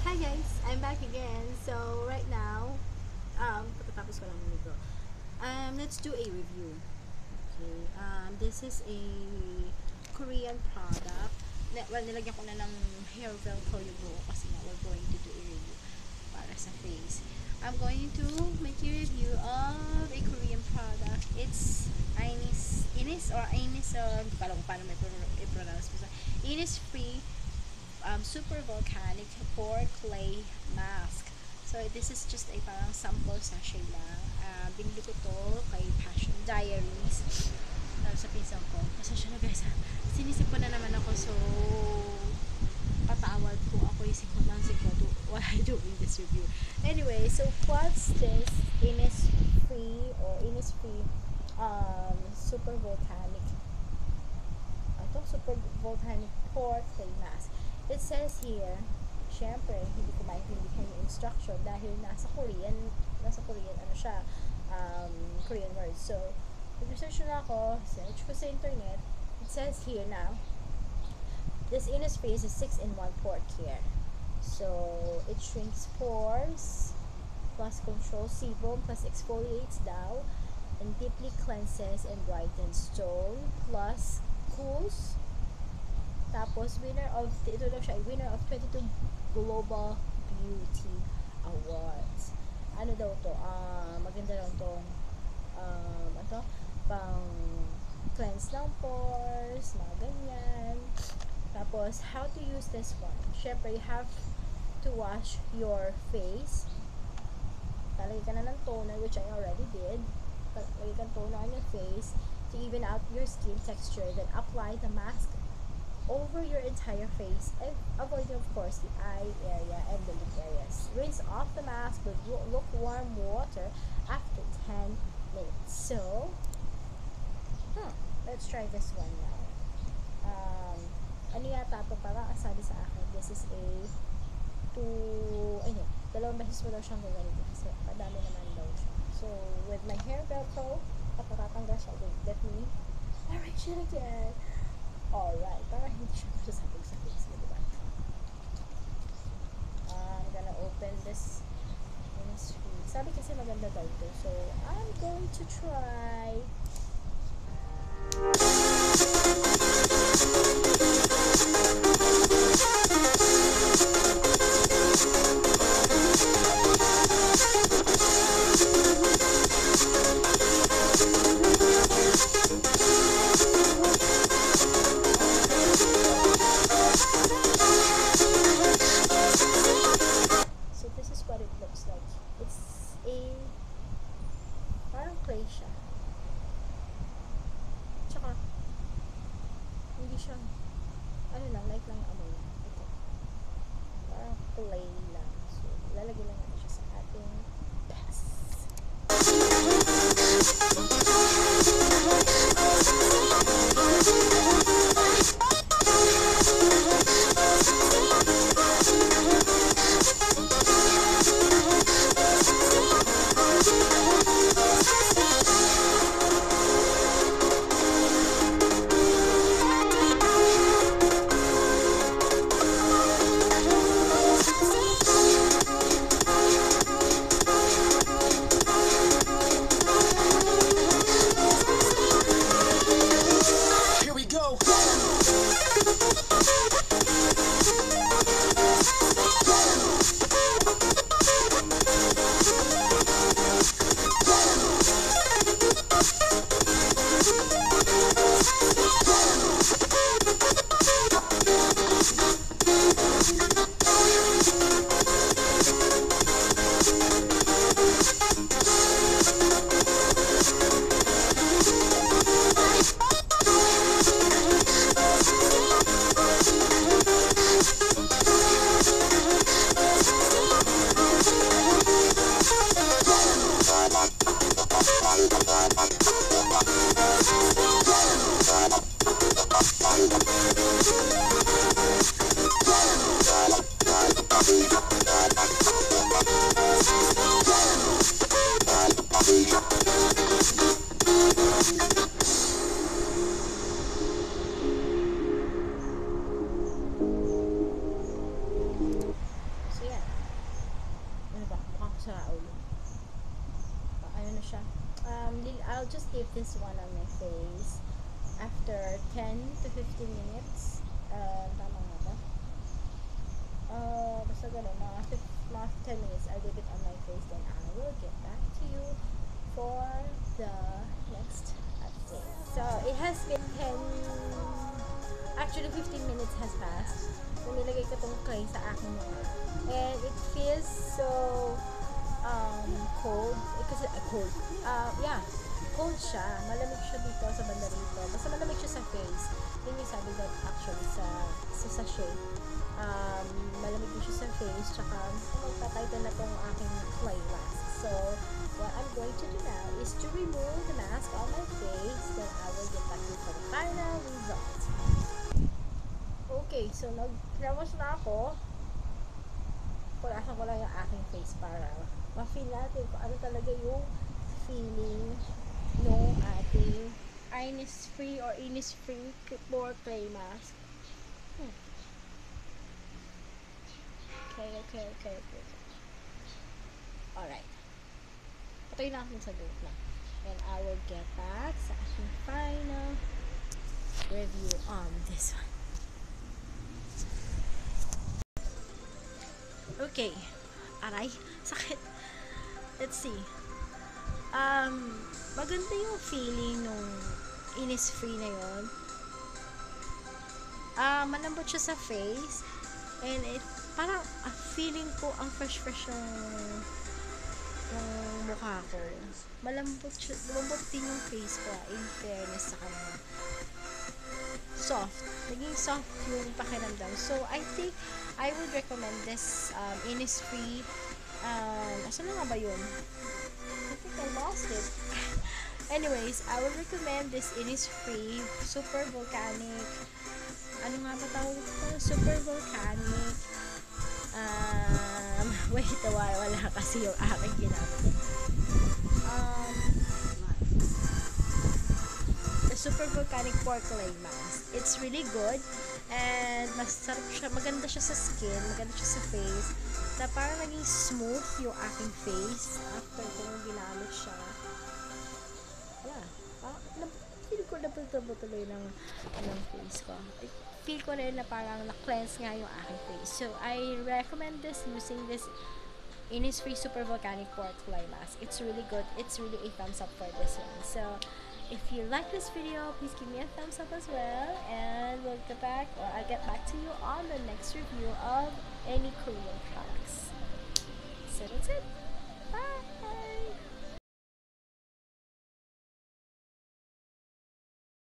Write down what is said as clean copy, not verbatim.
Hi guys, I'm back again. So right now, pagkatapos ko lang nito, let's do a review. Okay, this is a Korean product. Well, nilagyan ko na ng hair velcro yung buo kasi nga we're going to do a review para sa face. I'm going to make a review of a Korean product. It's hindi ko alam kung paano may i-pronounce ko. Innisfree super volcanic pore clay mask. So this is just a parang sample sachet lang. Binili ko to kay Passion Diaries. Sa pinsan ko. Pasensya na guys ha. Sinisip ko na naman ako, so patawad ko ako yung sikumansi ko to while I doing this review. Anyway, so what's this Innisfree super volcanic super volcanic pore clay mask. It says here, syempre, hindi ko maintindihan yung instruction dahil nasa Korean, ano siya, Korean word. So, nag-research na ako, search ko sa internet. It says here now, this Innisfree is a 6-in-1 pore care. So, it shrinks pores, plus controls sebum, plus exfoliates daw, and deeply cleanses and brightens tone, plus cools. Tapos, winner of 22 Global Beauty Awards. Ano daw to? Maganda lang tong, ano, pang cleanse ng pores, mga ganyan. Tapos, how to use this one? Syempre, you have to wash your face. Talagay ka na ng toner, which I already did. Talagay ka ng toner on your face to even out your skin texture. Then, apply the mask over your entire face and avoiding of course the eye area and the lip areas. Rinse off the mask with lukewarm water after 10 minutes. So, let's try this one now. Ano yata to, parang sabi sa akin, this is a dalawang beses mo daw siyang gaganito kasi madami naman daw siya. So, with my hair velcro, at natatanggal siya, let me arrange it again. Alright, para hindi siya masasabog sa face mo, diba? I'm gonna open this Innisfree. Sabi kasi maganda daw ito, so I'm going to try. Parang clay siya. Tsaka, hindi siya, light lang amoy niya. Ito. Parang clay lang. So, lalagay lang natin siya sa ating pass. I'll just leave this one on my face after 10 to 15 minutes. Tama nga ba? Basta ganun, mga 10 minutes, I'll leave it on my face, then I will get back to you for the next update. So, it has been 15 minutes has passed. So, nilagay ko tong clay sa aking mukha. And it feels so cold. Kasi, cold. Yeah, cold siya. Malamig siya dito sa banda rito. Basta malamig siya sa face. Yun yung sabi ko actually sa sachet. Malamig din siya sa face. Tsaka, magpatay din na tong aking clay mask. So, what I'm going to do now is to remove the mask on my face. Then I will get back to you for the final result. Okay, so nag-ramos na ako. Pulasan ko lang yung aking face para ma-feel natin kung ano talaga yung feeling ng ating Innisfree or Innisfree pore clay mask. Okay. Alright. Patuloy na akong sagot na. And I will get back sa aking final review on this one. Okay. Aray, sakit. Let's see. Maganda yung feeling nung Innisfree na yun. Malambot siya sa face. And it, parang feeling ko ang fresh ng mukha ko. Malambot din yung face ko, in fairness sa kanya. Soft. Naging soft yung pakiramdam. So, I think I would recommend this Innisfree. Asan na nga ba yun? I think I lost it. Anyways, I would recommend this Innisfree Super Volcanic. Ano nga ba tawag ito? Super Volcanic. Wait, wala kasi yung aking ginamit. Super Volcanic Pore Clay Mask. It's really good and masarap siya, maganda siya sa skin, maganda siya sa face, na parang naging smooth yung aking face after kung ginamit siya. Yeah, feel ko na tuloy ng face ko. Feel ko na parang na-cleanse nga yung aking face. So, I recommend using this Innisfree Super Volcanic Pore Clay Mask. It's really good. It's really a thumbs up for this one. So, if you like this video, please give me a thumbs up as well, and I'll get back to you on the next review of any Korean